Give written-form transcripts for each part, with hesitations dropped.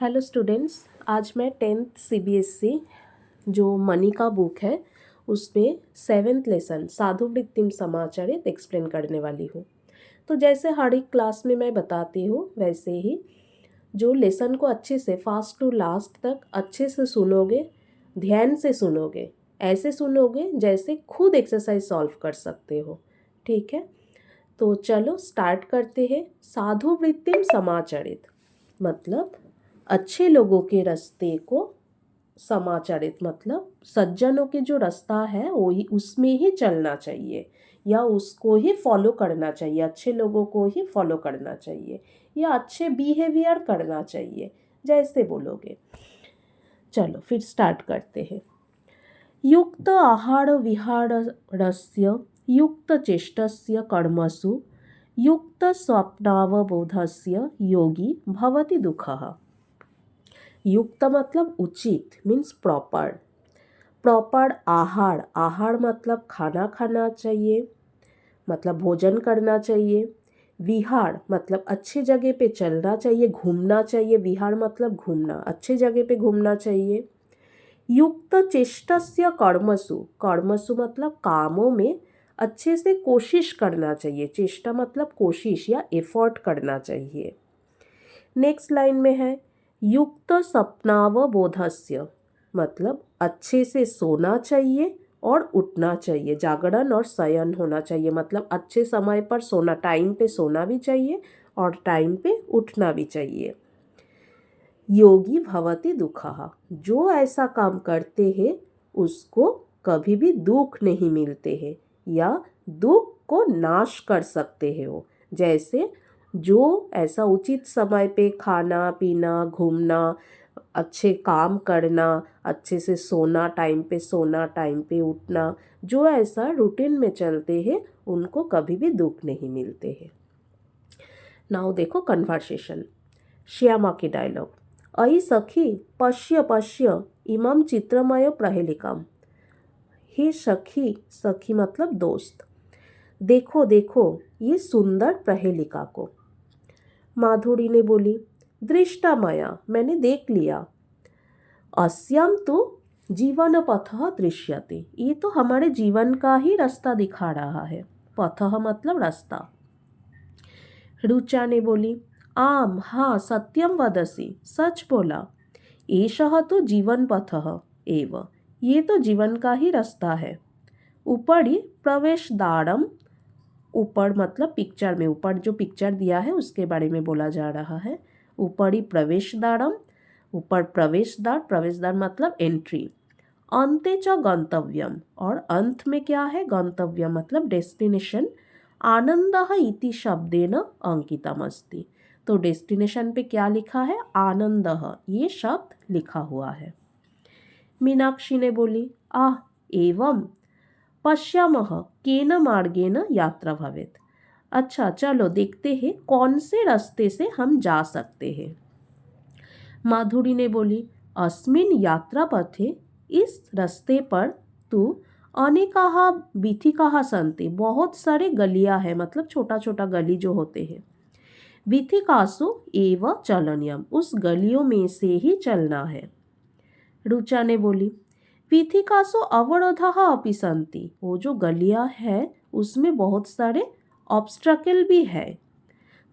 Hello students, आज मैं 10th CBSE जो मनी का बुक है उसमें 7th लेसन साधु वृत्तिम समाचरित एक्सप्लेन करने वाली हूँ। तो जैसे हर एक क्लास में मैं बताती हूँ वैसे ही जो लेसन को अच्छे से फर्स्ट टू लास्ट तक अच्छे से सुनोगे, ध्यान से सुनोगे, ऐसे सुनोगे जैसे खुद एक्सरसाइज सॉल्व कर सकते हो। ठीक है, तो चलो स्टार्ट करते हैं। साधु वृत्तिम समाचरित मतलब अच्छे लोगों के रास्ते को समाचरित मतलब सज्जनों के जो रास्ता है वो ही उसमें ही चलना चाहिए या उसको ही फॉलो करना चाहिए, अच्छे लोगों को ही फॉलो करना चाहिए या अच्छे बिहेवियर करना चाहिए, जैसे बोलोगे। चलो फिर स्टार्ट करते हैं। युक्त आहार विहारस्य युक्त चेष्टस्य कर्मसु युक्त स्वप्नावबोधस्य योगी भवति दुःखः। युक्त मतलब उचित मीन्स प्रॉपर आहार मतलब खाना खाना चाहिए, मतलब भोजन करना चाहिए। विहार मतलब अच्छी जगह पे चलना चाहिए, घूमना चाहिए। विहार मतलब घूमना, अच्छे जगह पे घूमना चाहिए। युक्त चेष्टस्य कर्मसु मतलब कामों में अच्छे से कोशिश करना चाहिए। चेष्टा मतलब कोशिश या एफर्ट करना चाहिए। नेक्स्ट लाइन में है युक्त सपनावबोधस्य मतलब अच्छे से सोना चाहिए और उठना चाहिए। जागरण और शयन होना चाहिए मतलब अच्छे समय पर सोना, टाइम पे सोना भी चाहिए और टाइम पे उठना भी चाहिए। योगी भवति दुःखः जो ऐसा काम करते हैं उसको कभी भी दुख नहीं मिलते हैं या दुख को नाश कर सकते हैं वो। जैसे जो ऐसा उचित समय पे खाना पीना, घूमना, अच्छे काम करना, अच्छे से सोना, टाइम पे उठना, जो ऐसा रूटीन में चलते हैं उनको कभी भी दुख नहीं मिलते हैं। नाउ देखो कन्वर्सेशन। श्यामा की डायलॉग। अयि सखी पश्य पश्य इमं चित्रमय प्रहेलिकाम। हे सखी, सखी मतलब दोस्त, देखो देखो ये सुंदर प्रहेलिका को। माधुरी ने बोली दृष्टा मया, मैंने देख लिया। अस्याम तो जीवन पथः दृश्यते, ये तो हमारे जीवन का ही रास्ता दिखा रहा है। पथः मतलब रास्ता। रुचा ने बोली आम हाँ सत्यम वदसी, सच बोला। एषः तो जीवन पथः एव, ये तो जीवन का ही रास्ता है। ऊपरी प्रवेश द्वारम, ऊपर मतलब पिक्चर में, ऊपर जो पिक्चर दिया है उसके बारे में बोला जा रहा है। ऊपरी प्रवेश द्वारम, ऊपर प्रवेश द्वार मतलब एंट्री। अंते च गंतव्यम, और अंत में क्या है, गंतव्यम मतलब डेस्टिनेशन। आनंदः इति शब्देन अंकितम अस्ति, तो डेस्टिनेशन पे क्या लिखा है, आनंदः, ये शब्द लिखा हुआ है। मीनाक्षी ने बोली आह एवं पश्यामः केन मार्गेन यात्रा भवेत्। अच्छा चलो देखते हैं कौन से रास्ते से हम जा सकते हैं। माधुरी ने बोली अस्मिन् यात्रा पथे, इस रास्ते पर तू अनेकाः वीथिकाः सन्ति, बहुत सारे गलियां हैं मतलब छोटा छोटा गली जो होते हैं। वीथिकासु एव चलनीयम, उस गलियों में से ही चलना है। रुचा ने बोली वीथिकासु अवरोधः अपि सन्ति, वो जो गलियां है उसमें बहुत सारे ऑब्स्ट्रकल भी है।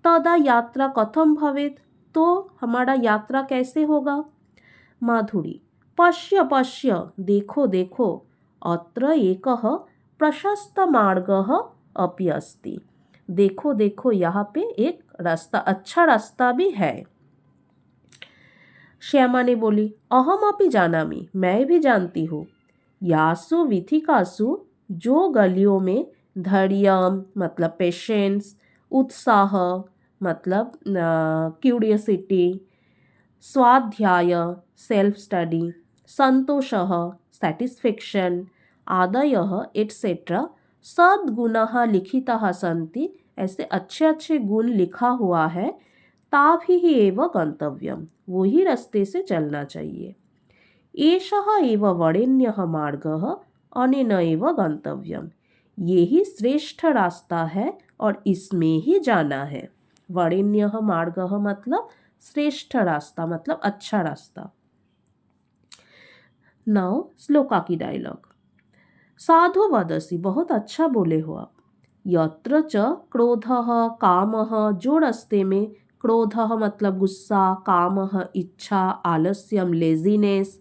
तदा यात्रा कथम भवेत्, तो हमारा यात्रा कैसे होगा। माधुरी पश्य पश्य, देखो देखो, अत्र एकः प्रशस्त मार्गः अपि अस्ति, देखो देखो यहाँ पे एक रास्ता, अच्छा रास्ता भी है। श्यामा ने बोली अहम अपि जानामि, मैं भी जानती हूँ। यासु वीथिकासु, जो गलियों में धैर्यम मतलब पेशेंस, उत्साह मतलब क्यूरियसिटी, स्वाध्याय सेल्फ स्टडी, संतोषः सैटिस्फैक्शन, आदयः एटसेट्रा सद्गुणाः लिखिताः सन्ति, ऐसे अच्छे अच्छे गुण लिखा हुआ है। ताभिः एव गंतव्यम, वही रास्ते से चलना चाहिए। एषः एव वरेण्यः मार्गः अनेन एव गंतव्यम, ये ही श्रेष्ठ रास्ता है और इसमें ही जाना है। वरेण्यः मार्गः मतलब श्रेष्ठ रास्ता मतलब अच्छा रास्ता। नाउ श्लोका की डायलॉग। साधु वदसी, बहुत अच्छा बोले हो आप। यत्र च क्रोधः कामः, जो रास्ते में क्रोधः मतलब गुस्सा, कामः इच्छा, आलस्यम लेजीनेस,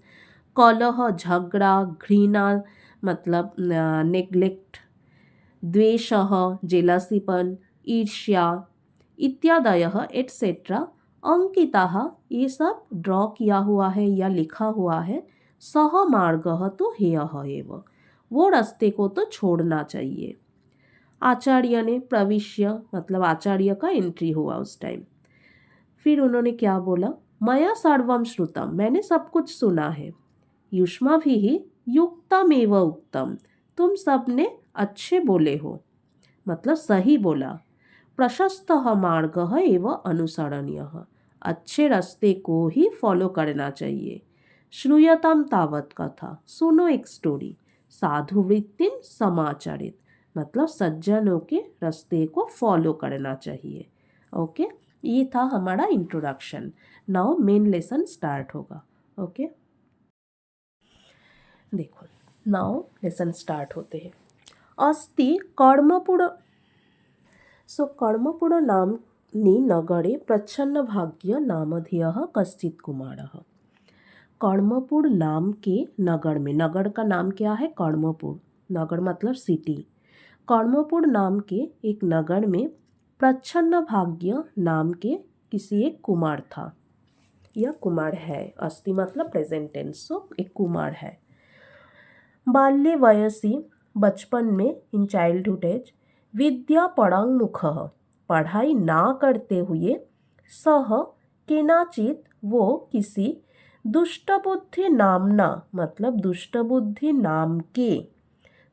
कलह झगड़ा, घृणा मतलब नेग्लेक्ट, द्वेषः जेलसीपन, ईर्ष्या इत्यादयः एटसेट्रा अंकिताः, ये सब ड्रॉ किया हुआ है या लिखा हुआ है। सह मार्गः तो हेयः एव, वो रास्ते को तो छोड़ना चाहिए। आचार्य ने प्रविश्य मतलब आचार्य का एंट्री हुआ उस टाइम। फिर उन्होंने क्या बोला, मया सर्वम श्रुतम, मैंने सब कुछ सुना है। युष्माभिः युक्तमेव उक्तम, तुम सब ने अच्छे बोले हो मतलब सही बोला। प्रशस्तः मार्गः एव अनुसरणीयः, अच्छे रास्ते को ही फॉलो करना चाहिए। श्रूयताम तावत कथा, सुनो एक स्टोरी। साधु वृत्तिन समाचरित, मतलब सज्जनों के रास्ते को फॉलो करना चाहिए। ओके, ये था हमारा introduction. Now main lesson start होगा। ओके, देखो नाउ लेसन स्टार्ट होते हैं। अस्ति कर्मपुर, सो कर्मपुर नाम्नि नगरे प्रच्छन्न भाग्य नामधेयः कश्चित् कुमारः। कर्मपुर नाम के नगर में, नगर का नाम क्या है कर्मपुर, नगर मतलब सिटी। कर्मपुर नाम के एक नगर में प्रच्छन्न भाग्य नाम के किसी एक कुमार था या कुमार है। अस्ति मतलब प्रेजेंट टेंस, सो एक कुमार है। बाल्ये वयसी, बचपन में, इन चाइल्डहुड एज, विद्या पराङ्मुखः, पढ़ाई ना करते हुए, सह केनाचित, वो किसी, दुष्टबुद्धि नामना मतलब दुष्टबुद्धि नाम के,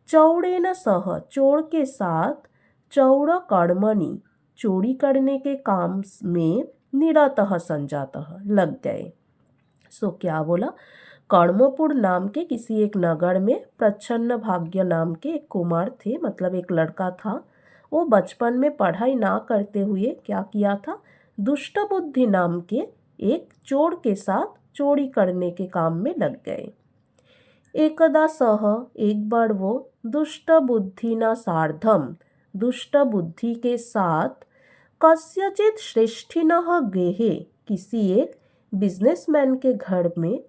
चौड़ेन सह चोर के साथ, चौर कर्मणि चोरी करने के काम में, निरतः संजातः लग गए। सो क्या बोला, कर्मपुर नाम के किसी एक नगर में प्रच्छन्न भाग्य नाम के एक कुमार थे मतलब एक लड़का था। वो बचपन में पढ़ाई ना करते हुए क्या किया था, दुष्ट बुद्धि नाम के एक चोर के साथ चोरी करने के काम में लग गए। एकदा सह, एक बार वो, दुष्ट बुद्धि न सार्धम, दुष्ट बुद्धि के साथ, कस्यचित श्रेष्ठिनः गृहे, किसी एक बिजनेसमैन के घर में,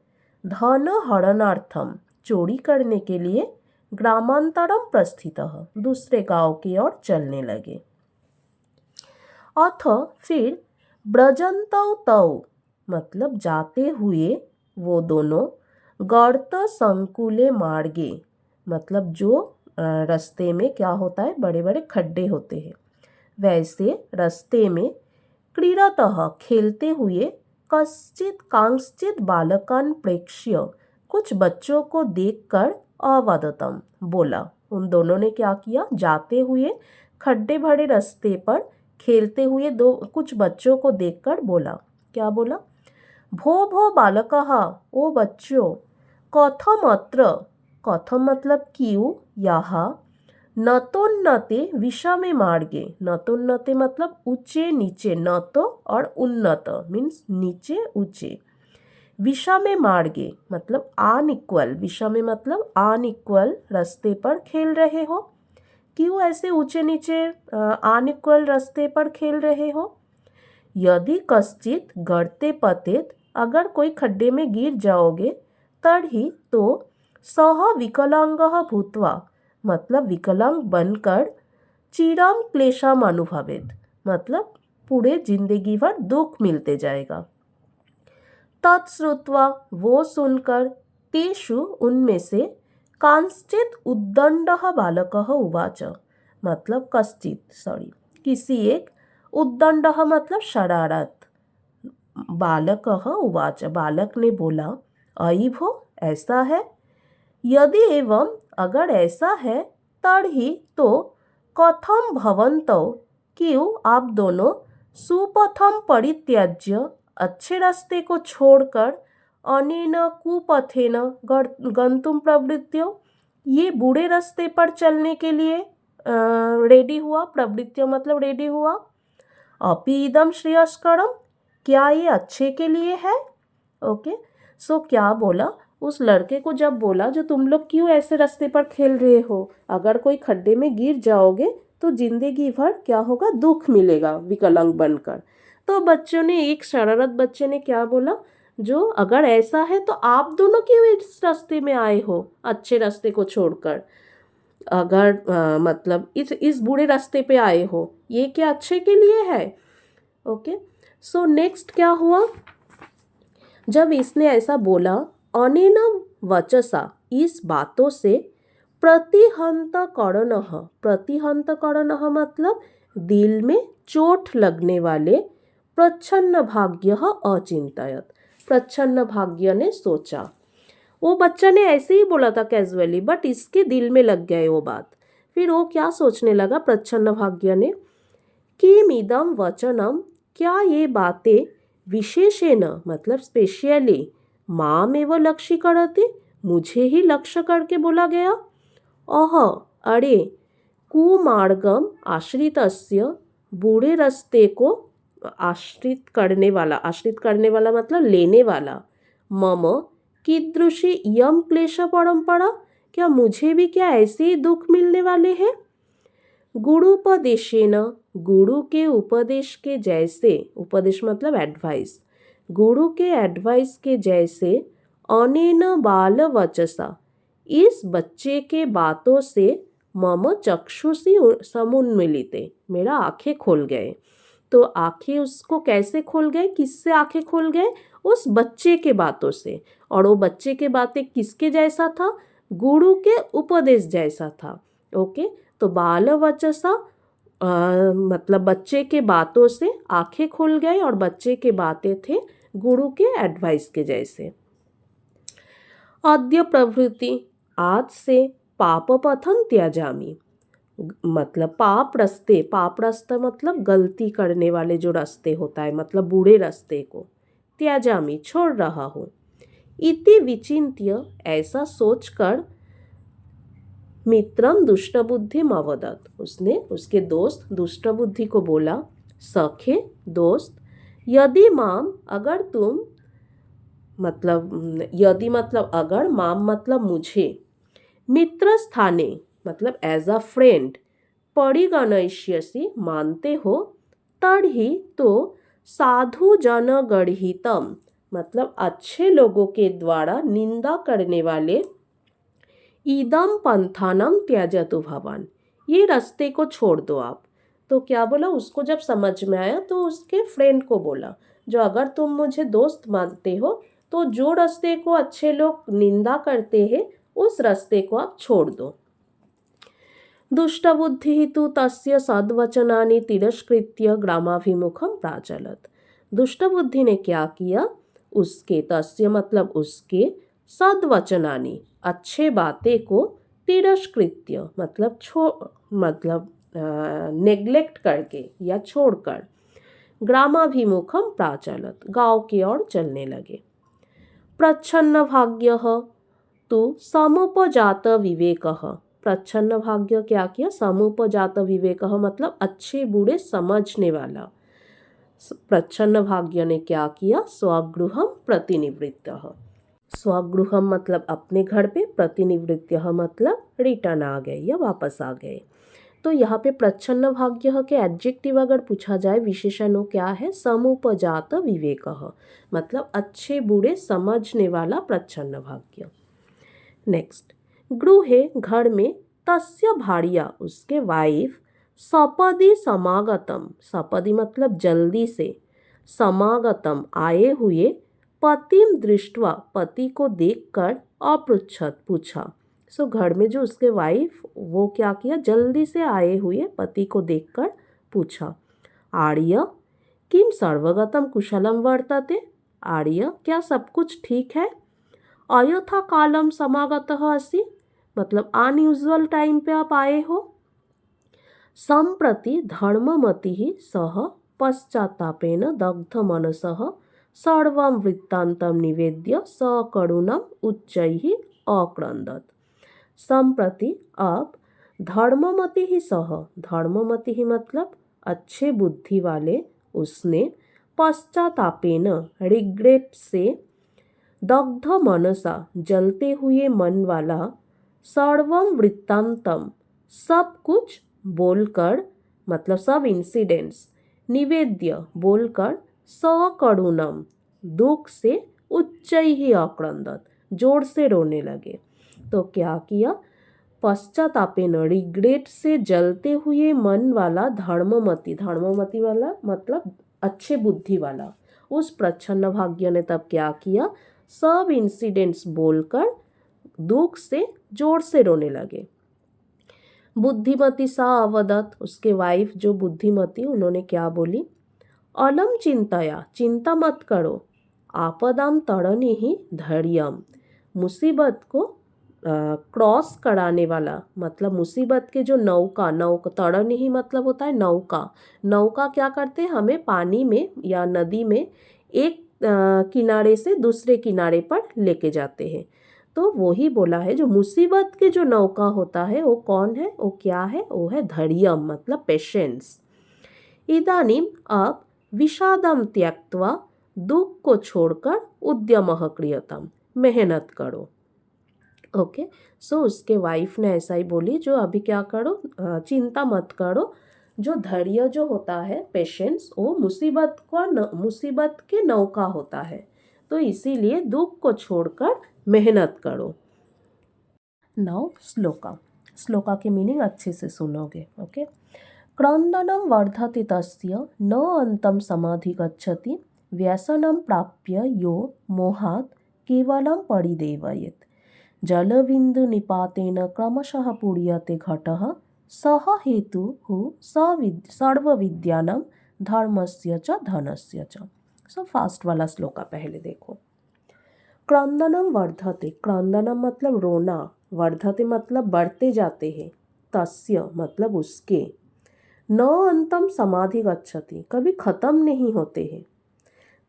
धन हरणार्थम चोरी करने के लिए, ग्रामांतरम प्रस्थितः दूसरे गांव की ओर चलने लगे। अथ फिर ब्रजंतौ तौ मतलब जाते हुए वो दोनों, गर्त संकुले मार्गे मतलब जो रास्ते में क्या होता है, बड़े बड़े खड्डे होते हैं, वैसे रास्ते में, क्रीड़तः खेलते हुए, कश्चित कांश्चित बालकान प्रेक्ष्य कुछ बच्चों को देखकर, अवदतम बोला। उन दोनों ने क्या किया, जाते हुए खड्डे भरे रास्ते पर खेलते हुए दो कुछ बच्चों को देखकर बोला। क्या बोला, भो भो बालकः, ओ बच्चों, कथम अत्र, कथम मतलब क्यों, यहाँ, नतोन्नते विषमे मार्गे, नतोन्नते मतलब ऊंचे नीचे, नतो और उन्नत मीन्स नीचे ऊंचे, विषमे मार्गे मतलब अनइक्वल, विषमे मतलब अनइक्वल रास्ते पर खेल रहे हो। क्यों ऐसे ऊंचे नीचे अनइक्वल रास्ते पर खेल रहे हो। यदि कश्चित गर्ते पतेत, अगर कोई खड्डे में गिर जाओगे, तर्हि तो सह विकलांगः भूत्वा मतलब विकलांग बनकर, चिरम क्लेशम अनुभवेत मतलब पूरे जिंदगी भर दुख मिलते जाएगा। तत्श्रुत्वा वो सुनकर, तेषु उनमें से, कांश्चित उद्दंडः बालकः उवाच मतलब किसी एक, उद्दंडः मतलब शरारत, बालकः उवाच बालक ने बोला, अयि भो ऐसा है, यदि एवं अगर ऐसा है, तर्हि तो कथम भवन्तौ क्यों आप दोनों, सुपथम परित्याज्य अच्छे रास्ते को छोड़कर, अनेन कुपथेन गंतुम प्रवृत्त्यो ये बुरे रास्ते पर चलने के लिए रेडी हुआ, प्रवृत्त्यो मतलब रेडी हुआ। अपि इदम श्रेयस्करम, क्या ये अच्छे के लिए है? ओके, सो क्या बोला उस लड़के को, जब बोला जो तुम लोग क्यों ऐसे रास्ते पर खेल रहे हो, अगर कोई खड्डे में गिर जाओगे तो जिंदगी भर क्या होगा, दुख मिलेगा विकलांग बनकर। तो बच्चों ने, एक शरारत बच्चे ने क्या बोला, जो अगर ऐसा है तो आप दोनों क्यों इस रास्ते में आए हो अच्छे रास्ते को छोड़कर, अगर मतलब इस बुरे रास्ते पे आए हो, ये क्या अच्छे के लिए है? ओके, सो नेक्स्ट क्या हुआ, जब इसने ऐसा बोला, अनेन वचसा, इस बातों से प्रतिहंतकरणः, प्रतिहंतकरणः मतलब दिल में चोट लगने वाले, प्रच्छन्न भाग्यः अचिंतयत, प्रच्छन्न भाग्य ने सोचा। वो बच्चा ने ऐसे ही बोला था कैजुअली, बट इसके दिल में लग गए वो बात। फिर वो क्या सोचने लगा प्रच्छन्न भाग्य ने, किम इदम वचनम, क्या ये बातें विशेषेण मतलब स्पेशली माम एवं लक्ष्य करते, मुझे ही लक्ष्य करके बोला गया। अह, अरे, कुमार्गम आश्रितस्य, बूढ़े रास्ते को आश्रित करने वाला मतलब लेने वाला, मम कीदृशी यम क्लेश परंपरा, क्या मुझे भी क्या ऐसे ही दुख मिलने वाले हैं? गुरुपदेशेन, गुरु के उपदेश के जैसे, उपदेश मतलब एडवाइस, गुरु के एडवाइस के जैसे, अनेन बाल वचसा, इस बच्चे के बातों से, मम चक्षुषी समुन्मिलिते, मेरा आंखें खोल गए। तो आंखें उसको कैसे खोल गए, किससे आंखें खोल गए, उस बच्चे के बातों से। और वो बच्चे के बातें किसके जैसा था, गुरु के उपदेश जैसा था। ओके, तो बाल वचसा मतलब बच्चे के बातों से आंखें खुल गए, और बच्चे के बातें थे गुरु के एडवाइस के जैसे। अद्य प्रभृति, आज से पाप पथम त्याजामि, मतलब पाप रास्ता मतलब गलती करने वाले जो रास्ते होता है, मतलब बुरे रास्ते को, त्याजामि छोड़ रहा हूँ। इति विचिन्त्य, ऐसा सोचकर, मित्रम दुष्टबुद्धि अवदत, उसने उसके दोस्त दुष्टबुद्धि को बोला, सखे दोस्त, यदि माम, अगर तुम, मतलब यदि मतलब अगर, माम मतलब मुझे, मित्र स्थाने मतलब एज अ फ्रेंड, परिगणयिष्यसि मानते हो, तर्हि तो साधु जन गढ़ितम मतलब अच्छे लोगों के द्वारा निंदा करने वाले, ईदम पंथानम त्यजतु भवान, ये रास्ते को छोड़ दो आप। तो क्या बोला, उसको जब समझ में आया तो उसके फ्रेंड को बोला, जो अगर तुम मुझे दोस्त मानते हो तो जो रास्ते को अच्छे लोग निंदा करते हैं उस रास्ते को आप छोड़ दो। दुष्टबुद्धि तु तस्य सद्वचनानि तिरस्कृत्य ग्रामाभिमुखम प्राचलत, दुष्टबुद्धि ने क्या किया, उसके, तस्य मतलब उसके, सद्वचनानि अच्छे बातें को, तिरस्कृत्य मतलब नेग्लेक्ट करके या छोड़कर, ग्रामाभिमुखम प्राचलत गांव की ओर चलने लगे। प्रच्छन्न भाग्यः तु समुपजात विवेकः, प्रच्छन्न भाग्य क्या किया, समुपजात विवेकः मतलब अच्छे बुरे समझने वाला। प्रच्छन्न भाग्य ने क्या किया, स्वगृहम प्रतिनिवृत्तः, स्वगृहम मतलब अपने घर पे, प्रतिनिवृत्तः मतलब रिटर्न आ गए या वापस आ गए। तो यहाँ पे प्रच्छन्न भाग्य के एडजेक्टिव अगर पूछा जाए, विशेषण क्या है, समुपजात विवेकः मतलब अच्छे बुरे समझने वाला प्रच्छन्न भाग्य। नेक्स्ट, गृहे घर में, तस्य भार्या उसके वाइफ, सपदि समागतम, सपदि मतलब जल्दी से, समागतम आए हुए, पतिम दृष्ट्वा पति को देखकर, अपृच्छत पूछा। सो घर में जो उसके वाइफ, वो क्या किया, जल्दी से आए हुए पति को देखकर पूछा, आर्य किम सर्वगतम कुशलम वर्तते, आर्य क्या सब कुछ ठीक है, अयथा कालम समागतः असि मतलब अनयूजुअल टाइम पे आप आए हो, संप्रति धर्ममति सह पश्चात्तापेन दग्ध मनसः सर्वं वृत्तान्तं निवेद्य सकरुणम उच्चैः अक्रंदत। संप्रति अब, धर्ममति ही सह, धर्ममति ही मतलब अच्छे बुद्धि वाले, उसने, पश्चातापेन रिग्रेट से दग्ध मनसा जलते हुए मन वाला सर्वम वृत्तांतम सब कुछ बोलकर मतलब सब इंसिडेंट्स निवेद्य बोलकर सकरुणम दुख से उच्चैः अक्रंदत जोर से रोने लगे। तो क्या किया? पश्चातापेन रिग्रेट से जलते हुए मन वाला धर्ममति, धर्ममति वाला मतलब अच्छे बुद्धि वाला, उस प्रच्छन्न भाग्य ने तब क्या किया? सब इंसिडेंट्स बोलकर दुख से जोर से रोने लगे। बुद्धिमती सा अवदत, उसके वाइफ जो बुद्धिमती, उन्होंने क्या बोली? अलम चिंतया, चिंता मत करो, आपदाम तड़ने ही धैर्यम, मुसीबत को क्रॉस कराने वाला मतलब मुसीबत के जो नौका, नौका तड़न ही मतलब होता है नौका। नौका क्या करते हैं? हमें पानी में या नदी में एक किनारे से दूसरे किनारे पर लेके जाते हैं। तो वही बोला है जो मुसीबत के जो नौका होता है वो कौन है? वो क्या है? वो है धैर्यम मतलब पेशेंस। इदानीम अब विषादम त्यक्त्वा, दुख को छोड़कर उद्यमः क्रियतम, मेहनत करो। ओके, सो उसके वाइफ ने ऐसा ही बोली जो अभी क्या करो, चिंता मत करो, जो धैर्य जो होता है पेशेंस, वो मुसीबत के नौका होता है, तो इसीलिए दुख को छोड़कर मेहनत करो। नाउ श्लोका, श्लोका की मीनिंग अच्छे से सुनोगे। ओके, क्रंदनम वर्धति तस्य न अंतम समाधि गच्छति, व्यसनम प्राप्य यो मोहात् केवलम परिदेवयेत्, जलबिंदु निपातेन क्रमशः पूर्यते घटः, सह हेतुः सर्वविद्यानां धर्मस्य च धनस्य च। सो फास्ट वाला श्लोका पहले देखो। क्रंदनम वर्धते, क्रंदनम मतलब रोना, वर्धते मतलब बढ़ते जाते हैं, तस्य मतलब उसके, न अंतम समाधि गच्छति कभी खत्म नहीं होते हैं।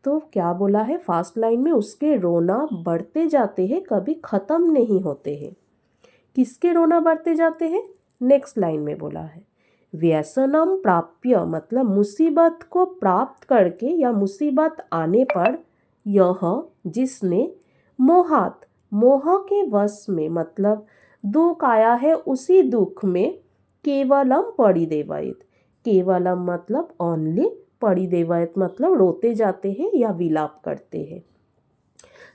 तो क्या बोला है फास्ट लाइन में? उसके रोना बढ़ते जाते हैं, कभी ख़त्म नहीं होते हैं। किसके रोना बढ़ते जाते हैं? नेक्स्ट लाइन में बोला है व्यसनम प्राप्य मतलब मुसीबत को प्राप्त करके या मुसीबत आने पर, यह जिसने मोहात, मोह के वश में मतलब दुख आया है उसी दुख में, केवलम परिदेवयेत्, केवलम मतलब ओनली, परिदेवयेत् मतलब रोते जाते हैं या विलाप करते हैं।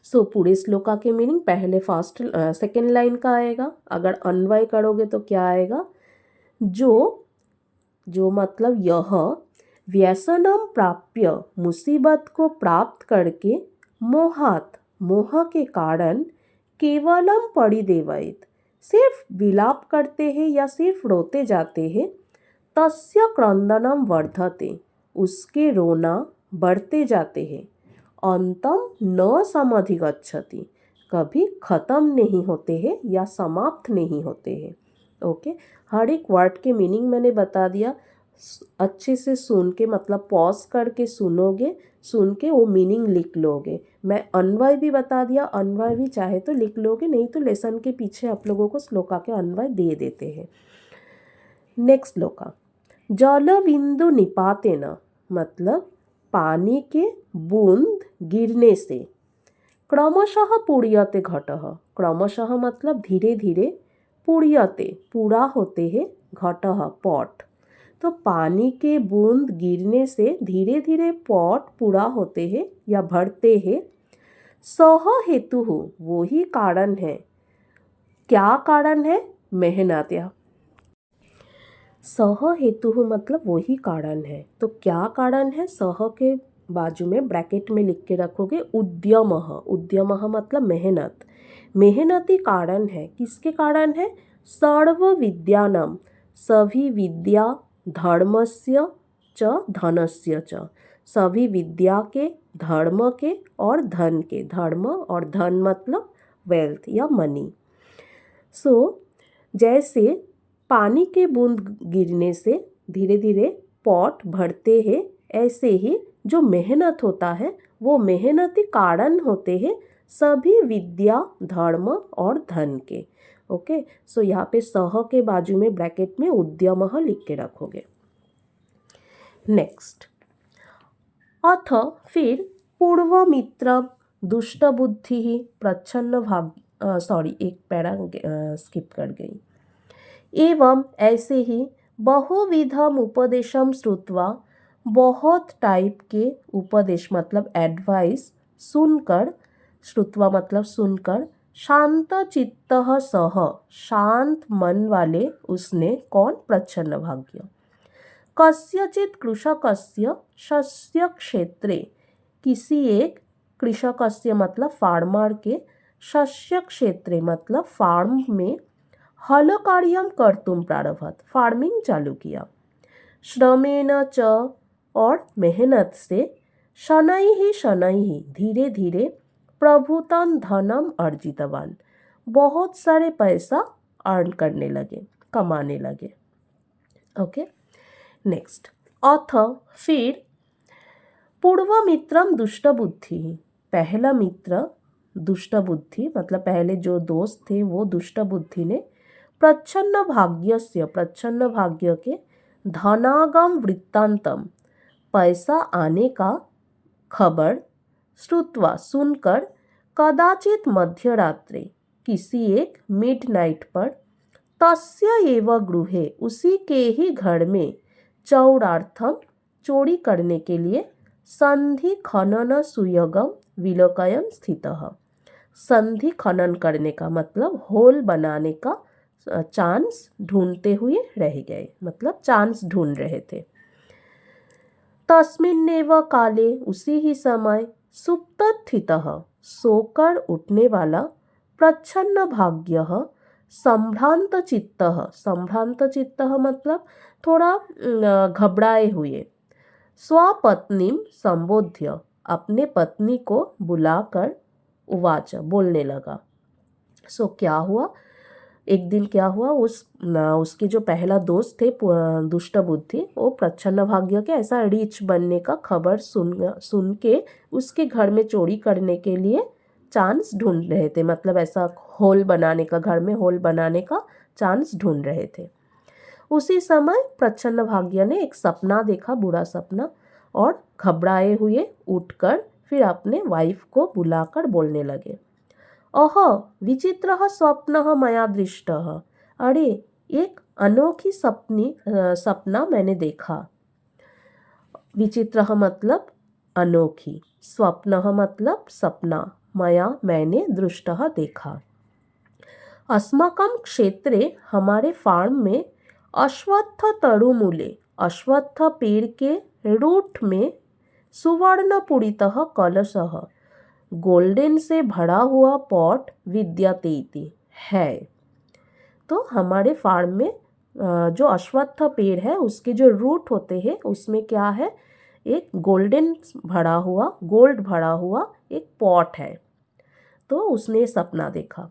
सो पूरे श्लोका के मीनिंग पहले फास्ट सेकेंड लाइन का आएगा, अगर अन्वय करोगे तो क्या आएगा? जो मतलब यह व्यसनम प्राप्य मुसीबत को प्राप्त करके, मोहात मोह के कारण, केवलम परिदेवयेत् सिर्फ विलाप करते हैं या सिर्फ रोते जाते हैं, तस्य क्रंदनम वर्धते उसके रोना बढ़ते जाते हैं, अंतम न समाधि गच्छति कभी ख़त्म नहीं होते हैं या समाप्त नहीं होते हैं। ओके, हर एक वर्ड के मीनिंग मैंने बता दिया, अच्छे से सुन के मतलब पॉज करके सुनोगे, सुन के वो मीनिंग लिख लोगे। मैं अन्वय भी बता दिया, अन्वय भी चाहे तो लिख लोगे, नहीं तो लेसन के पीछे आप लोगों को श्लोका के अन्वय दे देते हैं। नेक्स्ट श्लोका, जल बिंदु निपातेन मतलब पानी के बूंद गिरने से, क्रमशः पूर्यते घटः, क्रमशः मतलब धीरे धीरे, पूर्यते पूरा होते हैं, घटः पॉट, तो पानी के बूंद गिरने से धीरे धीरे पॉट पूरा होते हैं या भरते हैं। सह हेतु वो ही कारण है, क्या कारण है? मेहनत, या सह हेतु मतलब वही कारण है, तो क्या कारण है? सह के बाजू में ब्रैकेट में लिख के रखोगे उद्यमः, उद्यमः मतलब मेहनत, मेहनती कारण है। किसके कारण है? सर्व विद्यानाम सभी विद्या, धर्मस्य च धनस्य च सभी विद्या के, धर्म के और धन के, धर्म और धन मतलब वेल्थ या मनी। सो जैसे पानी के बूंद गिरने से धीरे धीरे पॉट भरते हैं, ऐसे ही जो मेहनत होता है वो मेहनती कारण होते हैं सभी विद्या, धर्म और धन के। ओके, सो यहाँ पे सह के बाजू में ब्रैकेट में उद्यमः लिख के रखोगे। नेक्स्ट, अथ फिर पूर्वमित्र दुष्टबुद्धि प्रच्छन्न भाग सॉरी एक पैरा स्किप कर गई। एवं ऐसे ही बहुविधम उपदेशम श्रुत्वा बहुत टाइप के उपदेश मतलब एडवाइस सुनकर, श्रुत्वा मतलब सुनकर, शांत चित्त सह शांत मन वाले उसने कौन प्रच्छन्न भाग्य कस्यचित कृषकस्य शस्य क्षेत्रे किसी एक कृषकस्य मतलब फार्मर के शस्य क्षेत्रे मतलब फार्म में हल कार्यम कर्तुम प्रारभत फार्मिंग चालू किया, श्रमेण च और मेहनत से, शनैः धीरे धीरे प्रभुतम धनम अर्जितवान बहुत सारे पैसा अर्न करने लगे, कमाने लगे। ओके नेक्स्ट, अथ फिर पूर्वमित्रम दुष्टबुद्धि, पहला मित्र दुष्ट बुद्धि मतलब पहले जो दोस्त थे वो दुष्ट बुद्धि ने प्रच्छन्न भाग्यस्य प्रच्छन्न भाग्य के धनागम वृत्तांतम पैसा आने का खबर श्रुत्वा सुनकर कदाचित मध्यरात्रे किसी एक मिडनाइट पर तस्य एव गृहे उसी के ही घर में चौरार्थम चोरी करने के लिए संधि खनन सुयोगम विलोकयम स्थितः, संधि खनन करने का मतलब होल बनाने का चांस ढूंढते हुए रह गए, मतलब चांस ढूंढ रहे थे। तस्मिन्नेव काले उसी ही समय सुप्तस्थितः सोकर उठने वाला प्रच्छन्न भाग्यः संभ्रांत चित्तः, संभ्रांत चित्तः मतलब थोड़ा घबराए हुए, स्वपत्नीम संबोध्य अपने पत्नी को बुलाकर उवाच बोलने लगा। सो क्या हुआ, एक दिन क्या हुआ, उसके जो पहला दोस्त थे दुष्ट बुद्धि वो प्रच्छन्न भाग्य के ऐसा रिच बनने का खबर सुन के उसके घर में चोरी करने के लिए चांस ढूंढ रहे थे, मतलब ऐसा होल बनाने का, घर में होल बनाने का चांस ढूंढ रहे थे। उसी समय प्रच्छन्न भाग्य ने एक सपना देखा, बुरा सपना, और घबराए हुए उठकर फिर अपने वाइफ को बुलाकर बोलने लगे, अह विचित्रः स्वप्नः मया दृष्टः, अरे एक अनोखी सपना मैंने देखा। विचित्रः मतलब अनोखी, स्वप्नः मतलब सपना, मया मैंने दृष्टः देखा। अस्माकं क्षेत्रे हमारे फार्म में अश्वत्थ तरुमूले अश्वत्थ पेड़ के रूट में सुवर्ण पूरितः कलशः गोल्डन से भरा हुआ पॉट विद्यते है। तो हमारे फार्म में जो अश्वत्थ पेड़ है उसके जो रूट होते हैं उसमें क्या है, एक गोल्डन भरा हुआ, गोल्ड भरा हुआ एक पॉट है। तो उसने सपना देखा।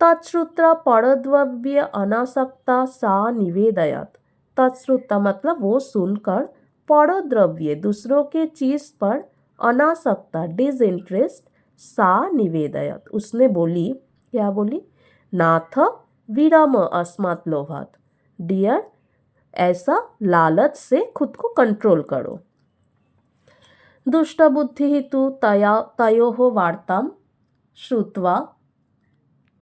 तत्श्रुत्वा परद्रव्य अनासक्ता सा निवेदयत, तत्श्रुत्वा मतलब वो सुनकर, परद्रव्य दूसरों के चीज पर, अनासक्ता डिसइंटरेस्ट, सा निवेदयत उसने बोली, क्या बोली, नाथ विरम अस्मात् लोभात, डियर ऐसा लालच से खुद को कंट्रोल करो। दुष्ट बुद्धि तु तयोः वार्तां श्रुत्वा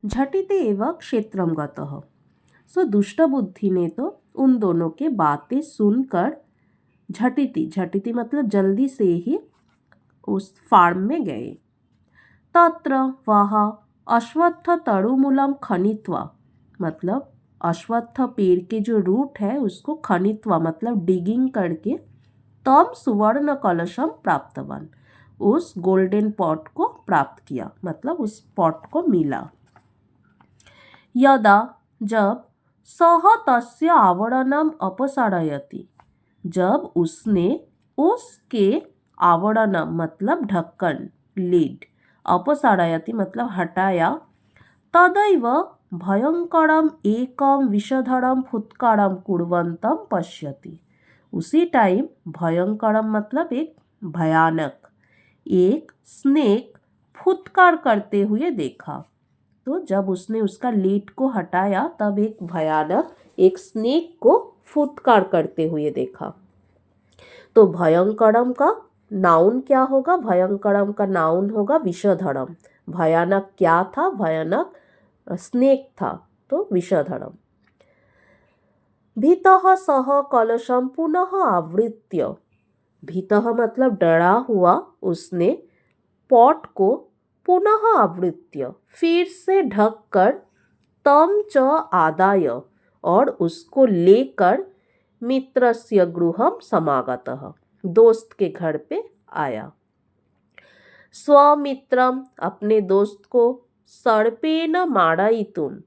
झटिति एव क्षेत्रम गतः। सो दुष्ट बुद्धि ने तो उन दोनों के बातें सुनकर झटिति मतलब जल्दी से ही उस फार्म में गए। तत्र वह अश्वत्थ तरुमूलम खनित्वा मतलब अश्वत्थ पेड़ के जो रूट है उसको खनित्वा मतलब डिगिंग करके, तम सुवर्ण कलशम प्राप्तवान उस गोल्डन पॉट को प्राप्त किया, मतलब उस पॉट को मिला। यदा जब सह तस्य आवरणम अपसारयति जब उसने उसके आवरणम मतलब ढक्कन लिड, अपसारयति मतलब हटाया, तदैव भयंकरम एकम विषधरम फुत्कारम कुर्वन्तम पश्यति उसी टाइम भयंकरम मतलब एक भयानक, एक स्नेक फुत्कार करते हुए देखा। तो जब उसने उसका लीड को हटाया तब एक भयानक एक स्नेक को फुत्कार करते हुए देखा। तो भयंकरम का नाउन क्या होगा, भयंकरम का नाउन होगा विषधरम। भयानक क्या था, भयानक स्नेक था, तो विषधरम। भीतः सह कलशम पुनः आवृत्य। भीतः मतलब डरा हुआ उसने पॉट को पुनः आवृत्य फिर से ढककर तम च आदाय और उसको लेकर मित्रस्य गृहम समागतः दोस्त के घर पे आया। स्वमित्रम अपने दोस्त को सर्पेन मारयितुम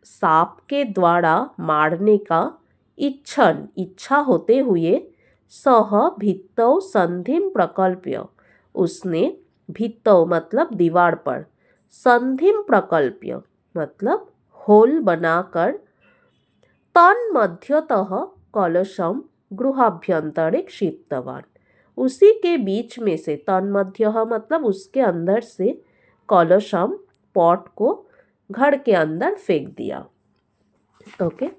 सांप के द्वारा मारने का इच्छा होते हुए सह भित्तौ संधिम प्रकल्प्य उसने भित्तौ मतलब दीवार पर, संधिम प्रकल्प्य मतलब होल बनाकर तन्मध्यतः कलशम गृहाभ्यंतरे क्षिप्तवान उसी के बीच में से, तन्मध्य मतलब उसके अंदर से, कलशम पॉट को घर के अंदर फेंक दिया। ओके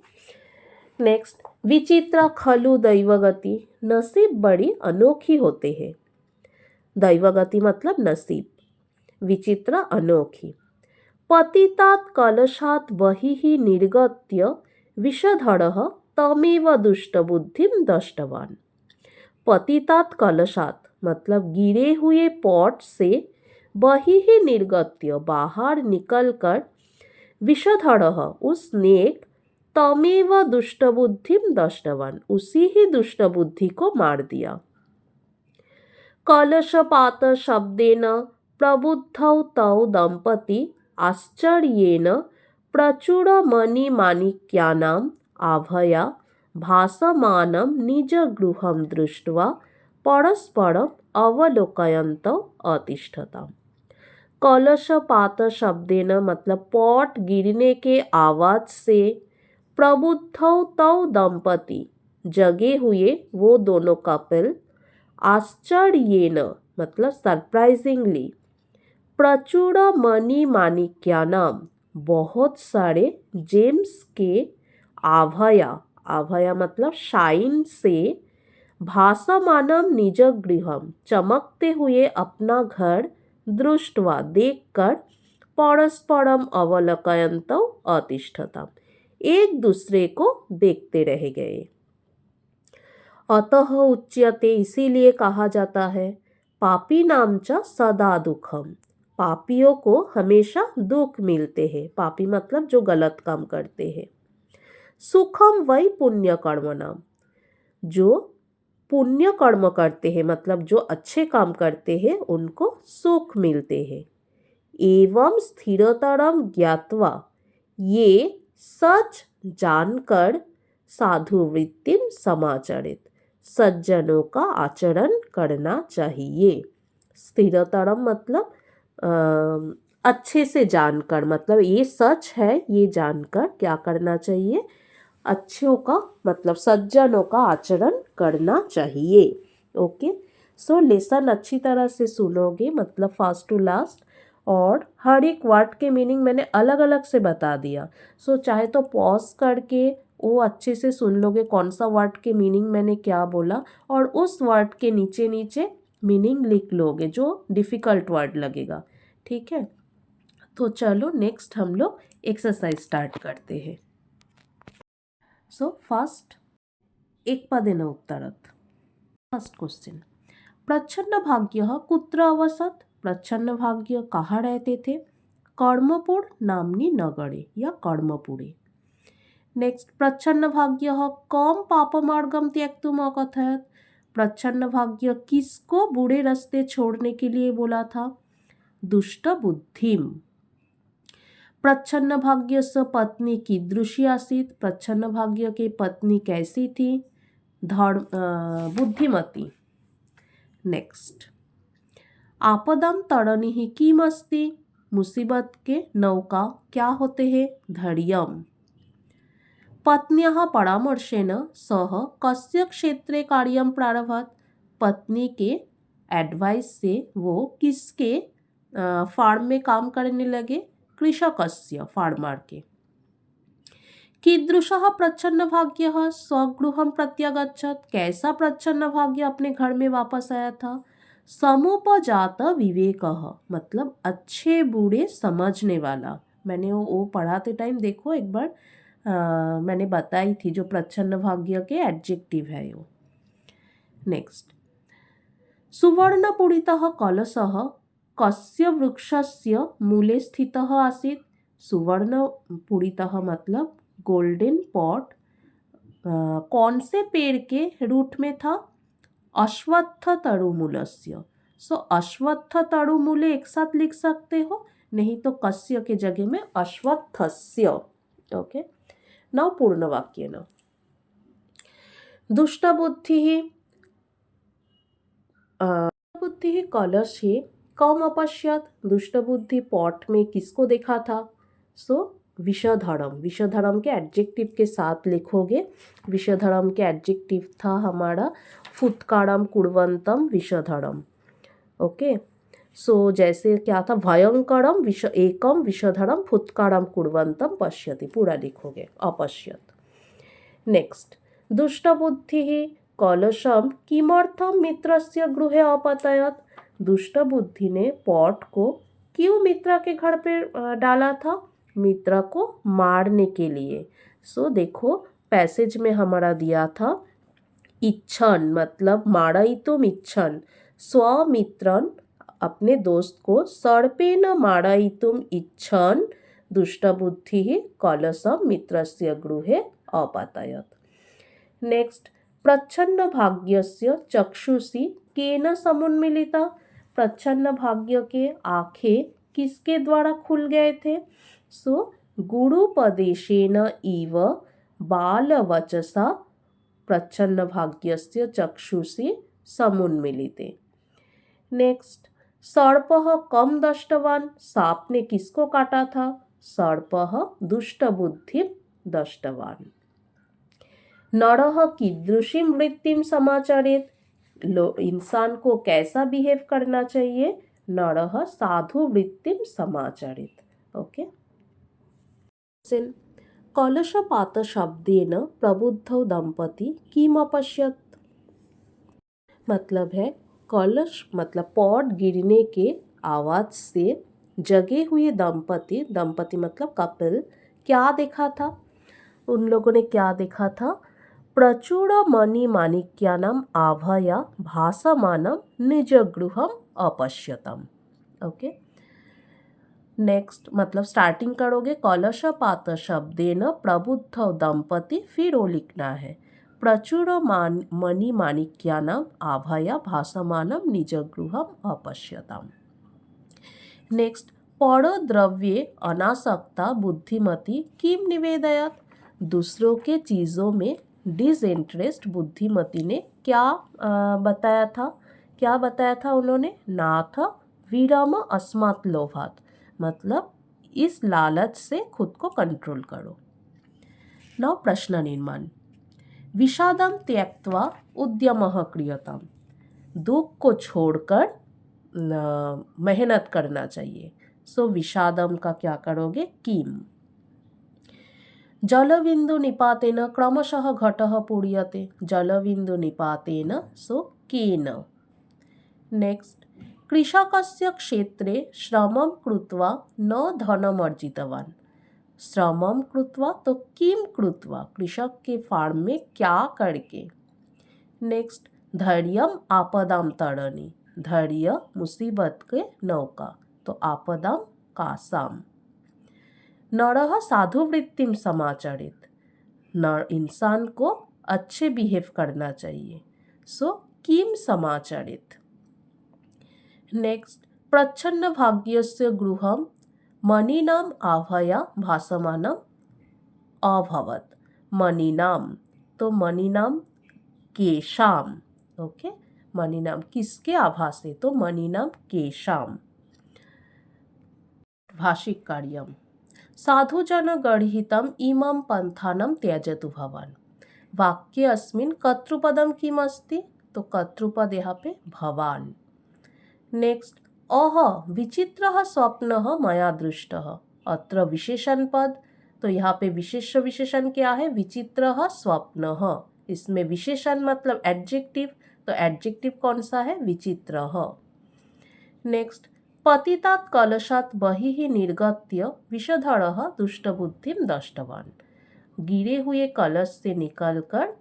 नेक्स्ट, विचित्र खलु दैवगति, नसीब बड़ी अनोखी होते हैं। दैवगति मतलब नसीब, विचित्र अनोखी। पतितात् कलशात् बहिः निर्गत्य विषधरः तमेव दुष्टबुद्धिं दष्टवान्। पतितात् कलशात् मतलब गिरे हुए पॉट से, बहिः निर्गत्य बाहर निकलकर, विषधरः उस स्नेक, तमेव दुष्टबुद्धिं दष्टवान् उसी ही दुष्टबुद्धि को मार दिया। कलशपात शब्देन प्रबुद्धौ तौ दंपती आश्चर्येण प्रचुरमणिमाणिक्यानाम् आभया भासमानं निजगृहं दृष्ट्वा परस्परम् अवलोकयन्तौ अतिष्ठताम्। कलशपात शब्देन मतलब पॉट गिरने के आवाज से, प्रबुद्धौ तौ दंपती जगे हुए वो दोनों कपल, आश्चर्येन मतलब सरप्राइजिंगली, प्रचुर मणिमाणिक्यानाम बहुत सारे जेम्स के, आभया आभया मतलब शाइन से, भासमानम निज गृहम चमकते हुए अपना घर, दृष्टवा देखकर, परस्परम अवलोकयन्तौ अतिष्ठताम् एक दूसरे को देखते रह गए। अतः उच्यते इसीलिए कहा जाता है, पापी नाम च सदा दुखम, पापियों को हमेशा दुख मिलते हैं। पापी मतलब जो गलत काम करते हैं। सुखम वै पुण्य कर्म नाम, जो पुण्य कर्म करते हैं मतलब जो अच्छे काम करते हैं उनको सुख मिलते हैं। एवं स्थिरतरम ज्ञात्वा, ये सच जानकर, साधु वृत्तिम समाचरित सज्जनों का आचरण करना चाहिए। स्थिरतरम मतलब अच्छे से जानकर, मतलब ये सच है ये जानकर क्या करना चाहिए, अच्छों का मतलब सज्जनों का आचरण करना चाहिए। ओके सो लेसन अच्छी तरह से सुनोगे मतलब फर्स्ट टू लास्ट, और हर एक वर्ड के मीनिंग मैंने अलग अलग से बता दिया। सो चाहे तो पॉज करके वो अच्छे से सुन लोगे कौन सा वर्ड के मीनिंग मैंने क्या बोला, और उस वर्ड के नीचे नीचे मीनिंग लिख लोगे जो डिफ़िकल्ट वर्ड लगेगा। ठीक है, तो चलो नेक्स्ट हम लोग एक्सरसाइज स्टार्ट करते हैं। सो फर्स्ट एक पदेन उत्तरत्। फर्स्ट क्वेश्चन, प्रच्छन्न भाग्यः कुत्र अवसत्, प्रच्छन्न भाग्य कहाँ रहते थे, कर्मपुर नाम्नि नगरे या कर्मपुरे। नेक्स्ट, प्रच्छन्न भाग्यः कम पापमार्गम त्यक्तुम् अकथयत्, प्रच्छन्न भाग्य किसको बुरे रास्ते छोड़ने के लिए बोला था, दुष्ट बुद्धिम। प्रच्छन्न भाग्य स पत्नी कीदृशी आसीत्, प्रच्छन्न भाग्य की पत्नी कैसी थी, बुद्धिमती। नेक्स्ट, आपदम तरणिः किम अस्ति, मुसीबत के नौका क्या होते हैं, धैर्यम। पत्न्याः परामर्शेन सह कस्य क्षेत्रे कार्यं प्रारभत, पत्नी के एडवाइस से वो किसके फार्म में काम करने लगे, कृषकस्य फार्मर के। कीदृशः प्रच्छन्नभाग्यः स्वगृहं प्रत्यागच्छत्, कैसा प्रच्छन्नभाग्य अपने घर में वापस आया था। समुपजात विवेकः मतलब अच्छे बूढ़े समझने वाला। मैंने वो पढ़ाते टाइम देखो एक बार मैंने बताई थी जो प्रच्छन्न भाग्य के एडजेक्टिव है वो। नेक्स्ट, सुवर्णपूरितः कलशः कस्य वृक्षस्य मूले स्थितः आसीत्। सुवर्णपूरितः मतलब गोल्डन पॉट कौन से पेड़ के रूट में था। अश्वत्थ तरुमूलस्य। सो अश्वत्थ तरुमूले एक साथ लिख सकते हो, नहीं तो कस्य के जगह में अश्वत्थस्य। ओके, नाउ पूर्ण वाक्य न। दुष्टबुद्धिः बुद्धि कलशे कम अपश्यत। दुष्टबुद्धि पॉट में किसको देखा था। सो विषधरम, विषधरम के एडजेक्टिव के साथ लिखोगे। विषधरम के एडजेक्टिव था हमारा फुत्कारम कुर्वन्तम विषधरम। ओके, सो जैसे क्या था, भयंकरम विष एकम विषधरम फुत्कारम कुर्वन्तम पश्यति, पूरा लिखोगे अपश्यत। नेक्स्ट, दुष्टबुद्धिः कलशम किमर्थम मित्रस्य गृहे अपतयत। दुष्टबुद्धि ने पॉट को क्यों मित्र के घर पे डाला था। मित्र को मारने के लिए। सो देखो पैसेज में हमारा दिया था इच्छन मतलब मारयितुम इच्छन, स्वमित्रन अपने दोस्त को सर्पेण मारयितुम इच्छन दुष्टबुद्धिः कलशम मित्रस्य गृहे अपतयत। नेक्स्ट, प्रच्छन्न भाग्यस्य चक्षुषी केन समुन्मिलिता। प्रच्छन्न भाग्य के आंखें किसके द्वारा खुल गए थे। सो गुरुपदेशेन इव बालवचसा प्रच्छन्न भाग्यस्य चक्षुषी समुन्मिलिते। नेक्स्ट, सर्पः कम दष्टवान। सांप ने किसको काटा था। सर्पः दुष्टबुद्धिं दष्टवान। नरः कीदृशीं वृत्तिं समाचरेत्। इंसान को कैसा बिहेव करना चाहिए। नरः साधु वृत्तिं समाचरेत्। ओके, कलशपात शब्देन प्रबुद्धौ दंपति किम अपश्यत्। मतलब है कलश मतलब पॉट गिरने के आवाज से जगे हुए दंपति, दंपति मतलब कपिल, क्या देखा था। उन लोगों ने क्या देखा था। प्रचुर मणिमाणिक्यानाम आभया भासमानम निजगृहम अपश्यतम। ओके, नेक्स्ट मतलब स्टार्टिंग करोगे कलशपात शब्देन प्रबुद्ध दंपति, फिर वो लिखना है प्रचुर मणिमाणिक्यानाम आभया भासमानम निजगृहम अपश्यतम। नेक्स्ट, परद्रव्ये अनासक्ता बुद्धिमती किम निवेदयत। दूसरों के चीज़ों में डिसइंटरेस्ट बुद्धिमती ने क्या बताया था। क्या बताया था उन्होंने। नाथ विरम अस्मात् लोभात मतलब इस लालच से खुद को कंट्रोल करो। नौ प्रश्न निर्माण। विषादम त्यक्त्वा उद्यमः क्रियताम। दुख को छोड़कर मेहनत करना चाहिए। सो विषादम का क्या करोगे किम। जलबिंदु निपातेन क्रमशः घटः पूर्यते। जलबिंदु निपातेन सो केन। नेक्स्ट, कृषकस्य क्षेत्रे श्रमं कृत्वा न धनम अर्जितवान। श्रमं कृत्वा तो किम कृत्वा, कृषक के फार्म में क्या करके। नेक्स्ट, धैर्यम आपदाम तरणी। धैर्य मुसीबत के नौका, तो आपदाम कासाम। नरः साधु वृत्तिम समाचरित। नर इंसान को अच्छे बिहेव करना चाहिए। सो किम समाचरित। नेक्स्ट, प्रच्छन्न भाग्यस्य गृहम मणिनाम आभया भासमानम अभवत। मणिनाम तो मणिनाम केशाम। ओके, मणिनाम किसके आभा से, तो मणिनाम केशाम। भाषिक कार्यम। साधुजन गर्हितम इमं पंथानम त्यजतु भवान। वाक्य अस्मिन् कर्तृपदम किम अस्ति, तो कर्तृपद यहाँ पे भवान। नेक्स्ट, अह विचित्रः स्वप्नः मया दृष्टः। अत्र विशेषण पद तो यहाँ पे विशेष विशेषण क्या है? विचित्रः स्वप्नः। इसमें विशेषण मतलब एडजेक्टिव, तो एडजेक्टिव कौन सा है? विचित्रः। नेक्स्ट, पतितात् कलशात् बहिः निर्गत्य विषधरः दुष्टबुद्धिं दष्टवान्। गिरे हुए कलश से निकलकर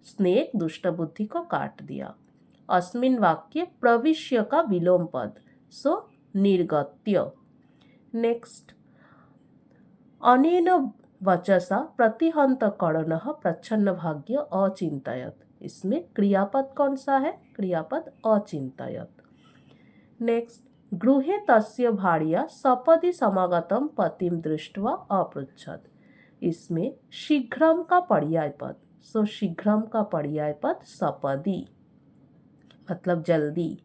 स्नेक दुष्ट बुद्धि को काट दिया। अस्मिन् वाक्ये प्रविश्य का विलोम पद, सो निर्गत्य। नेक्स्ट, अनेन वचसा प्रतिहंतकरणः प्रच्छन्नभाग्य अचिन्तयत्। इसमें क्रियापद कौन सा है? क्रियापद अचिन्तयत्। नेक्स्ट, गृहे तस्य भार्या सपदि समागतं पतिं दृष्ट्वा अपृच्छत्। इसमें शीघ्रम का पर्याय पद, सो शीघ्रम का पर्याय पद सपदि मतलब जल्दी।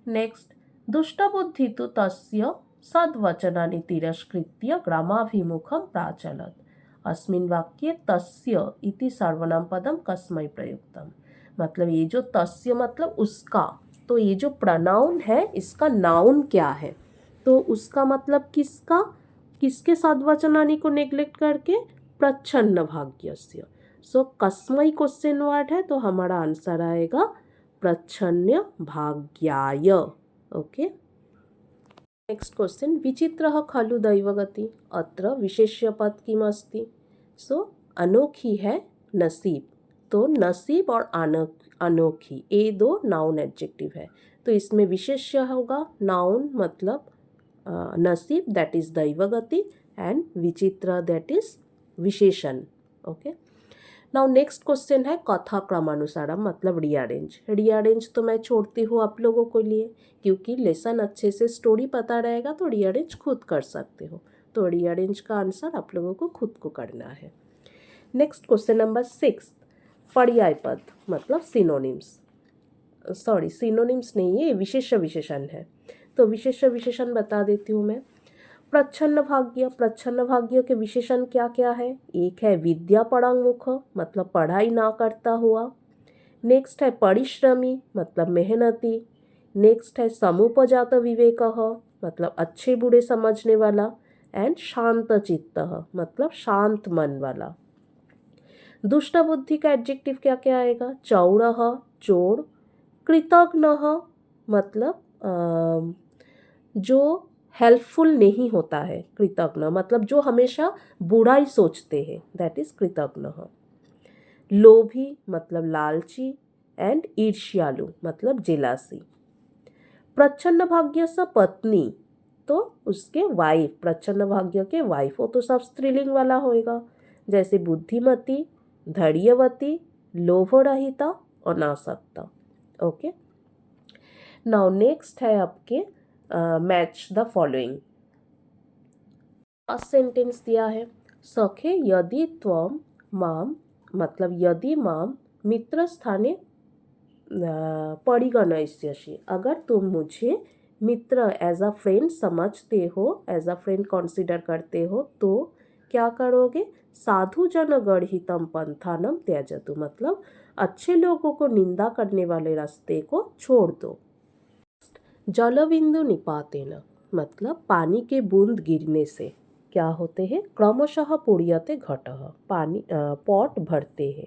नेक्स्ट, दुष्टबुद्धि तु तस्य सद्वचनानि तिरस्कृत्य ग्रामाभिमुखं प्राचलत्। अस्मिन् वाक्ये तस्य इति सर्वनाम पदम कस्मै प्रयुक्तम। मतलब ये जो तस्य मतलब उसका, तो ये जो प्रनाउन है इसका नाउन क्या है? तो उसका मतलब किसका? किसके सद्वचनानि को नेग्लेक्ट करके? प्रच्छन्न भाग्यस्य। सो कस्मै क्वेश्चन वर्ड है, तो हमारा आंसर आएगा प्रच्छन्न भाग्याय। ओके, नेक्स्ट क्वेश्चन, विचित्रः खलु दैवगति, अत्र विशेष्य पद किम अस्ति? सो अनोखी है नसीब, तो नसीब और अनोखी ये दो नाउन एडजेक्टिव है, तो इसमें विशेष्य होगा नाउन मतलब नसीब दैट इज दैवगति एंड विचित्र दैट इज विशेषण। ओके, नाउ नेक्स्ट क्वेश्चन है कथा क्रमानुसारम मतलब रीअरेंज। रीअरेंज तो मैं छोड़ती हूँ आप लोगों के लिए, क्योंकि लेसन अच्छे से स्टोरी पता रहेगा तो रीअरेंज खुद कर सकते हो, तो रीअरेंज का आंसर आप लोगों को खुद को करना है। नेक्स्ट क्वेश्चन नंबर 6, पर्याय पद मतलब सिनोनिम्स। सॉरी, सिनोनिम्स नहीं है, ये विशेष विशेषण है, तो विशेष विशेषण बता देती हूँ मैं। प्रच्छन्न भाग्य, प्रच्छन्न भाग्य के विशेषण क्या क्या है? एक है विद्या परांगमुख मतलब पढ़ाई ना करता हुआ। नेक्स्ट है परिश्रमी मतलब मेहनती। नेक्स्ट है समुपजात विवेकः मतलब अच्छे बुरे समझने वाला। एंड शांत चित्तः मतलब शांत मन वाला। दुष्ट बुद्धि का एडजेक्टिव क्या क्या आएगा? चौड़ः चोर। कृतघ्नः मतलब जो हेल्पफुल नहीं होता है, कृतघ्न मतलब जो हमेशा बुराई सोचते हैं, दैट इज कृतघ्न। लोभी मतलब लालची एंड ईर्ष्यालु मतलब जेलासी। प्रच्छन्न भाग्य स पत्नी, तो उसके वाइफ, प्रच्छन्न भाग्य के वाइफ, वो तो सब स्त्रीलिंग वाला होएगा, जैसे बुद्धिमती, धैर्यवती, लोभरहिता, अनासक्ता। ओके, नाउ नेक्स्ट है आपके match the following. First sentence दिया है, सखे यदि त्वम माम मतलब यदि माम मित्र स्थाने परिगणयिष्यसि, अगर तुम मुझे मित्र एज अ फ्रेंड समझते हो, एज अ फ्रेंड कंसीडर करते हो, तो क्या करोगे? साधु जन गढ़हितम पंथानम त्यजतु मतलब अच्छे लोगों को निंदा करने वाले रास्ते को छोड़ दो। जलबिंदु निपातेन मतलब पानी के बूंद गिरने से क्या होते हैं? क्रमशः पूर्यते घटः, पानी पॉट भरते हैं।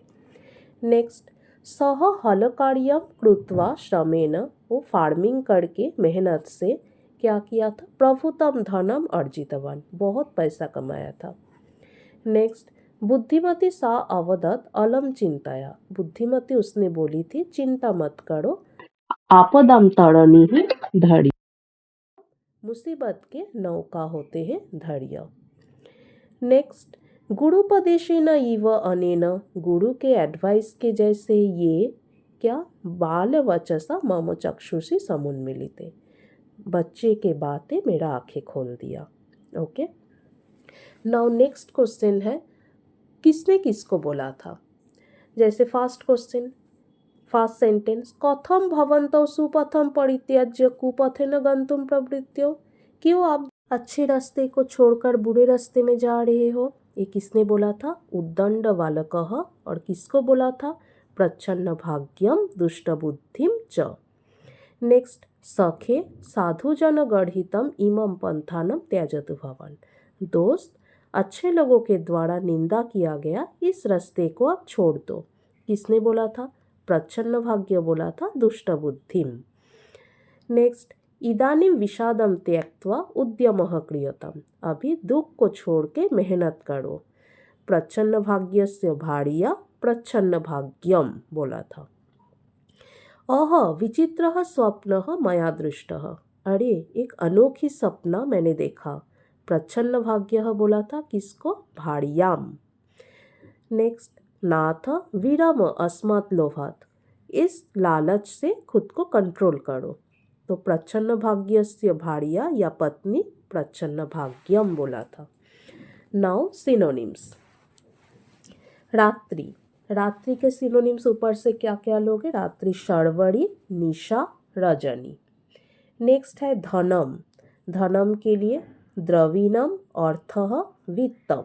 नेक्स्ट, सह हल कार्यम कृत्वा श्रमेण, वो फार्मिंग करके मेहनत से क्या किया था? प्रभुतम धनम अर्जितवान, बहुत पैसा कमाया था। नेक्स्ट, बुद्धिमती सा अवदत अलम चिंताया, बुद्धिमती उसने बोली थी चिंता मत करो, आपदम तरणि ही धैर्य, मुसीबत के नौका होते हैं धैर्य। नेक्स्ट, गुरुपदेशेन इव अनेन, गुरु के एडवाइस के जैसे ये क्या? बाल वचसा मम चक्षुषी समुन्मिलिते, बच्चे के बातें मेरा आंखें खोल दिया। ओके, नाउ नेक्स्ट क्वेश्चन है किसने किसको बोला था? जैसे फर्स्ट क्वेश्चन, फर्स्ट सेंटेंस, कथम भवन्तौ सुपथम परित्याज्य कुपथेन गन्तुम प्रवृत्तो, क्यों आप अच्छे रास्ते को छोड़कर बुरे रास्ते में जा रहे हो? ये किसने बोला था? उद्दंड बालकः। और किसको बोला था? प्रच्छन्न भाग्यम दुष्ट बुद्धिम च। नेक्स्ट, सखे साधुजन गढ़हितम इमं पंथानम त्यजतु भवान, दोस्त अच्छे लोगों के द्वारा निंदा किया गया इस रास्ते को अब छोड़ दो। किसने बोला था? प्रच्छन्नभाग्य बोला था दुष्टबुद्धिम। नेक्स्ट, इदानीं विषादं त्यक्त्वा उद्यमः क्रियताम्। अभी दुख को छोड़ के मेहनत करो। प्रच्छन्नभाग्यस्य भार्या प्रच्छन्नभाग्यम बोला था। अह विचित्रः स्वप्नः मया दृष्टः। अरे एक अनोखी सपना मैंने देखा। प्रच्छन्नभाग्यः बोला था किसको? भार्याम। नेक्स्ट, नाथ विरम अस्मात् लोभात्। इस लालच से खुद को कंट्रोल करो। तो प्रच्छन्नभाग्यस्य भार्या या पत्नी प्रच्छन्नभाग्यम बोला था। Now synonyms. रात्रि, रात्रि के सिनोनिम्स ऊपर से क्या क्या लोगे? रात्रि शर्वरी, निशा, रजनी। नेक्स्ट है धनम, धनम के लिए द्रविणम, अर्थः, वित्तम।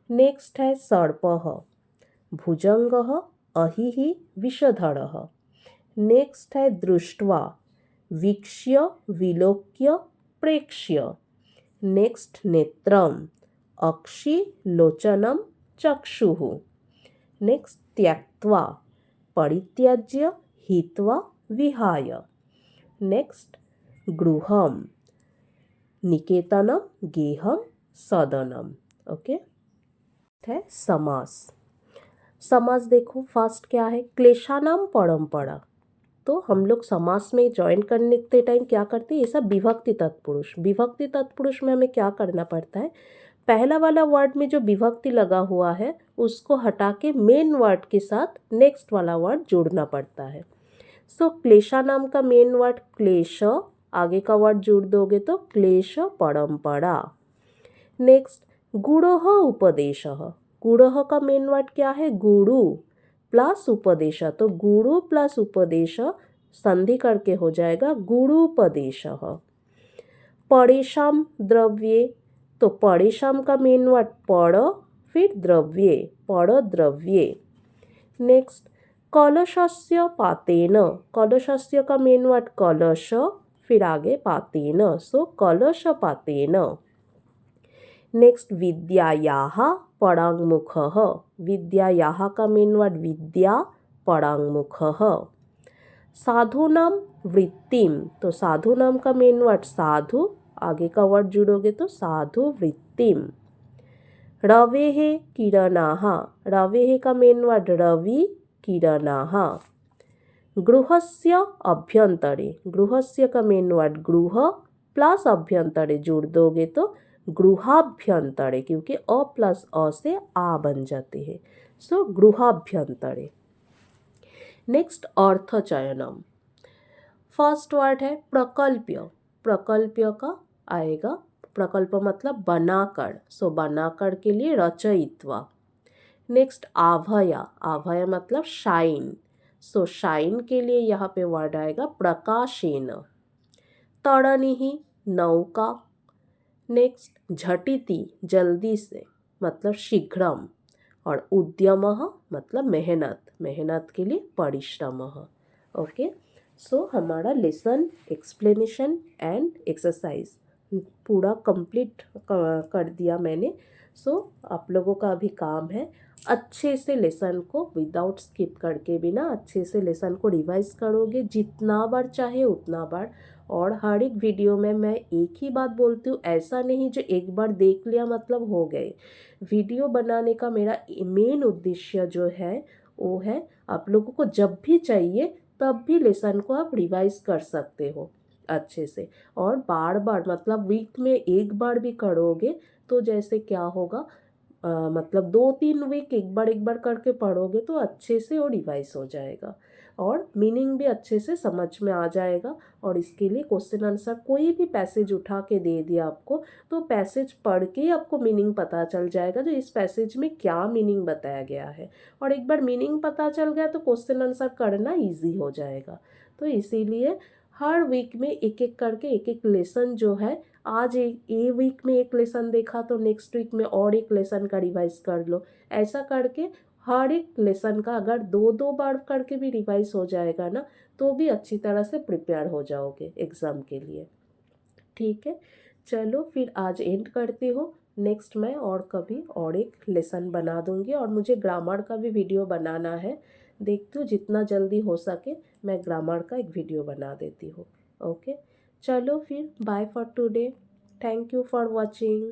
नेक्स्ट है सर्पः, भुजंगः, अहिः, विषधरः। नेक्स्ट है दृष्ट्वा, वीक्ष्य, विलोक्य, प्रेक्ष्य। नेक्स्ट नेत्रम, अक्षि, लोचनम, चक्षुः। नेक्स्ट त्यक्त्वा, परित्याज्य, हित्वा, विहाय। नेक्स्ट गृहम, निकेतनम, गेहम, सदनम। ओके, है समास। समास देखो फर्स्ट क्या है? क्लेशानाम परंपरा। तो हम लोग समास में ज्वाइन करने के टाइम क्या करते हैं? ये सब विभक्ति तत्पुरुष। विभक्ति तत्पुरुष में हमें क्या करना पड़ता है? पहला वाला वर्ड में जो विभक्ति लगा हुआ है उसको हटा के मेन वर्ड के साथ नेक्स्ट वाला वर्ड जोड़ना पड़ता है। सो क्लेशा नाम का मेन वर्ड क्लेश, आगे का वर्ड जोड़ दोगे तो क्लेश परंपरा। नेक्स्ट गुणः उपदेशः। गुणः का मेन वर्ड क्या है? गुरु प्लस उपदेश। तो गुरु प्लस उपदेश संधि करके हो जाएगा गुरुपदेशः। परेशान द्रव्ये, तो परेशान का मेन वर्ड पड़, फिर द्रव्ये, पड़ द्रव्ये। नेक्स्ट कलशस्य पातेन, कलशस्य का मेन वर्ड कलश, फिर आगे पातेन, सो कलश पातेन। नेक्स्ट विद्यायाः पराङ्मुखः, विद्यायाः का मेन वर्ड विद्या, पराङ्मुखः। साधूनां वृत्तिम, तो साधु नाम का मेन वर्ड साधु, आगे का वर्ड जुड़ोगे तो साधु वृत्तिम। रवेः किरणाः, रवेः का मेन वर्ड रवि, किरणाः। गृहस्य अभ्यंतरे, गृहस्य का मेन वर्ड गृह प्लस अभ्यंतरे जोड़ दोगे तो गृहाभ्यंतरे, क्योंकि अ प्लस अ से आ बन जाते हैं। सो गृहाभ्यंतरे। नेक्स्ट अर्थ चयनम। फर्स्ट वर्ड है प्रकल्प्य। प्रकल्प्य का आएगा, प्रकल्प मतलब बनाकर, सो बनाकर के लिए रचयित्वा। नेक्स्ट आभया, आभया मतलब शाइन, सो शाइन के लिए यहाँ पे वर्ड आएगा प्रकाशेन। तरणिः नौका। नेक्स्ट झटिति जल्दी से मतलब शीघ्रम, और उद्यमः मतलब मेहनत, मेहनत के लिए परिश्रमः। ओके, सो हमारा लेसन एक्सप्लेनेशन एंड एक्सरसाइज पूरा कंप्लीट कर दिया मैंने। सो आप लोगों का अभी काम है अच्छे से लेसन को विदाउट स्किप करके भी ना अच्छे से लेसन को रिवाइज करोगे, जितना बार चाहे उतना बार। और हर एक वीडियो में मैं एक ही बात बोलती हूँ, ऐसा नहीं जो एक बार देख लिया मतलब हो गए। वीडियो बनाने का मेरा मेन उद्देश्य जो है वो है आप लोगों को जब भी चाहिए तब भी लेसन को आप रिवाइज कर सकते हो अच्छे से। और बार बार मतलब वीक में एक बार भी करोगे तो जैसे क्या होगा, मतलब 2-3 वीक एक बार करके पढ़ोगे तो अच्छे से वो रिवाइज हो जाएगा और मीनिंग भी अच्छे से समझ में आ जाएगा। और इसके लिए क्वेश्चन आंसर कोई भी पैसेज उठा के दे दिया आपको तो पैसेज पढ़ के ही आपको मीनिंग पता चल जाएगा जो इस पैसेज में क्या मीनिंग बताया गया है। और एक बार मीनिंग पता चल गया तो क्वेश्चन आंसर करना ईजी हो जाएगा। तो इसीलिए हर वीक में एक एक करके एक एक लेसन जो है, आज एक वीक में एक लेसन देखा तो नेक्स्ट वीक में और एक लेसन का रिवाइज कर लो। ऐसा करके हर एक लेसन का अगर 2-2 बार करके भी रिवाइज हो जाएगा ना तो भी अच्छी तरह से प्रिपेयर हो जाओगे एग्ज़ाम के लिए। ठीक है, चलो फिर आज एंड करती हूँ। नेक्स्ट मैं और कभी और एक लेसन बना दूँगी और मुझे ग्रामर का भी वीडियो बनाना है। देखती हूँ जितना जल्दी हो सके मैं ग्रामर का एक वीडियो बना देती हूँ। ओके, चलो फिर bye for today. Thank you for watching.